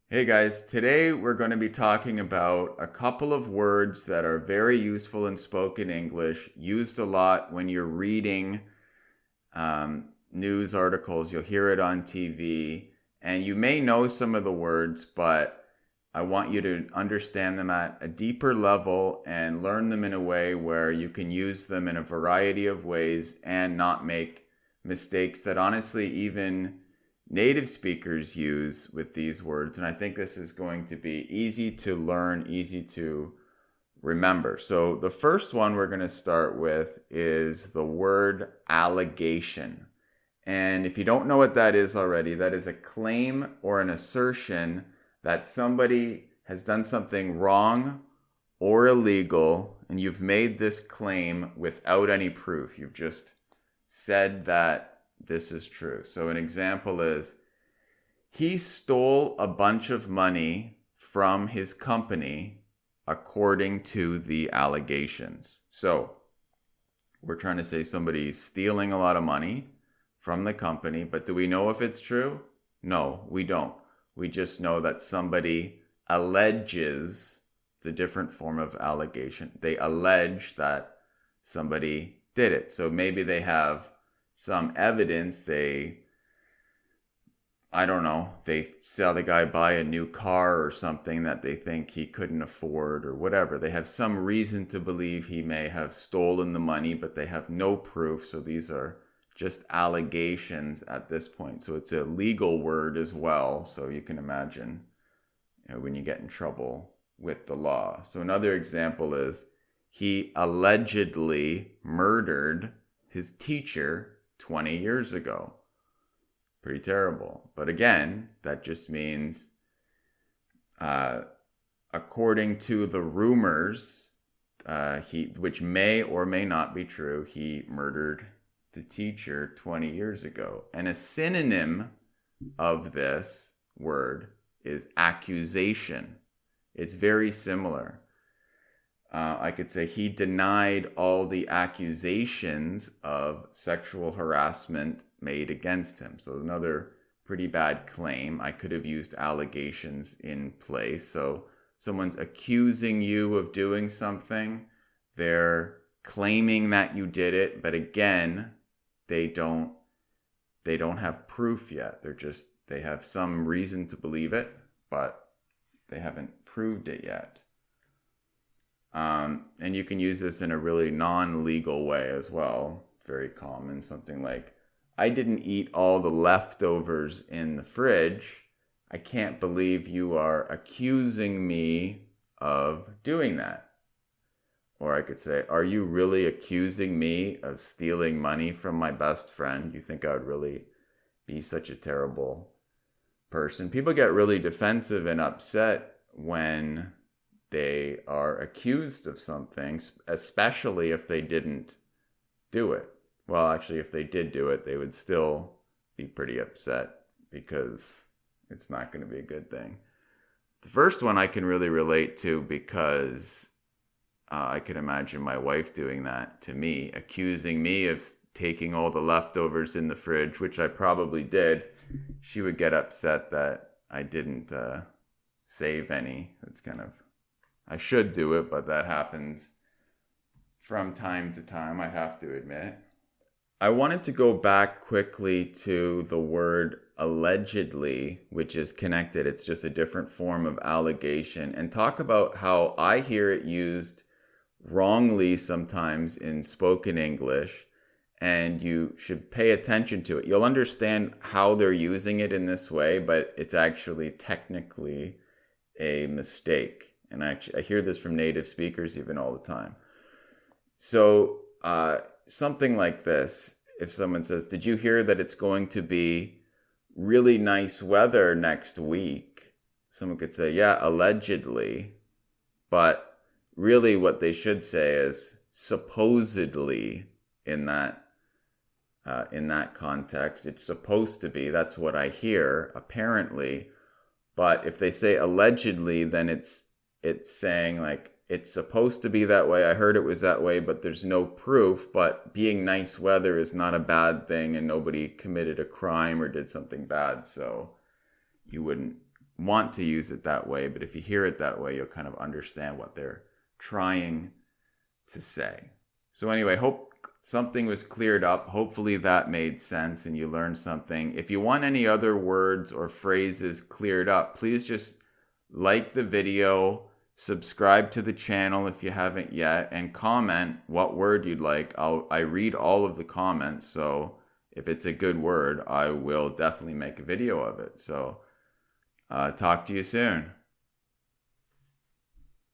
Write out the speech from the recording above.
Hey guys, today we're going to be talking about a couple of words that are very useful in spoken English, used a lot when you're reading news articles. You'll hear it on TV, and you may know some of the words, but I want you to understand them at a deeper level and learn them in a way where you can use them in a variety of ways and not make mistakes that honestly even native speakers use with these words. And I think this is going to be easy to learn, easy to remember. So the first one we're going to start with is the word allegation. And if you don't know what that is already, that is a claim or an assertion that somebody has done something wrong or illegal, and you've made this claim without any proof. You've just said that this is true. So an example is, he stole a bunch of money from his company according to the allegations. So we're trying to say somebody's stealing a lot of money from the company, but do we know if it's true? No, we don't. We just know that somebody alleges. It's a different form of allegation. They allege that somebody did it. So maybe they have some evidence. I don't know, they saw the guy buy a new car or something that they think he couldn't afford or whatever. They have some reason to believe he may have stolen the money, but they have no proof. So these are just allegations at this point. So it's a legal word as well. So you can imagine, when you get in trouble with the law. So another example is, he allegedly murdered his teacher 20 years ago. Pretty terrible. But again, that just means, according to the rumors, which may or may not be true, he murdered the teacher 20 years ago. And a synonym of this word is accusation. It's very similar. I could say he denied all the accusations of sexual harassment made against him. So another pretty bad claim. I could have used allegations in place. So someone's accusing you of doing something. They're claiming that you did it, but again, they don't have proof yet. They have some reason to believe it, but they haven't proved it yet. And you can use this in a really non-legal way as well. Very common. Something like, I didn't eat all the leftovers in the fridge. I can't believe you are accusing me of doing that. Or I could say, are you really accusing me of stealing money from my best friend? You think I would really be such a terrible person? People get really defensive and upset when they are accused of something, especially if they didn't do it. Well, actually, if they did do it, they would still be pretty upset because it's not going to be a good thing. The first one I can really relate to because I can imagine my wife doing that to me, accusing me of taking all the leftovers in the fridge, which I probably did. She would get upset that I didn't save any. It's kind of, I should do it, but that happens from time to time, I have to admit. I wanted to go back quickly to the word allegedly, which is connected. It's just a different form of allegation, and talk about how I hear it used wrongly sometimes in spoken English, and you should pay attention to it. You'll understand how they're using it in this way, but it's actually technically a mistake. And I hear this from native speakers even all the time. So something like this, if someone says, did you hear that it's going to be really nice weather next week? Someone could say, yeah, allegedly. But really what they should say is supposedly in that context. It's supposed to be. That's what I hear, apparently. But if they say allegedly, then it's saying like, it's supposed to be that way. I heard it was that way, but there's no proof. But being nice weather is not a bad thing, and nobody committed a crime or did something bad. So you wouldn't want to use it that way, but if you hear it that way, you'll kind of understand what they're trying to say. So anyway, hope something was cleared up. Hopefully that made sense and you learned something. If you want any other words or phrases cleared up, please just like the video, subscribe to the channel if you haven't yet, and comment what word you'd like. I read all of the comments, so if it's a good word, I will definitely make a video of it. So talk to you soon.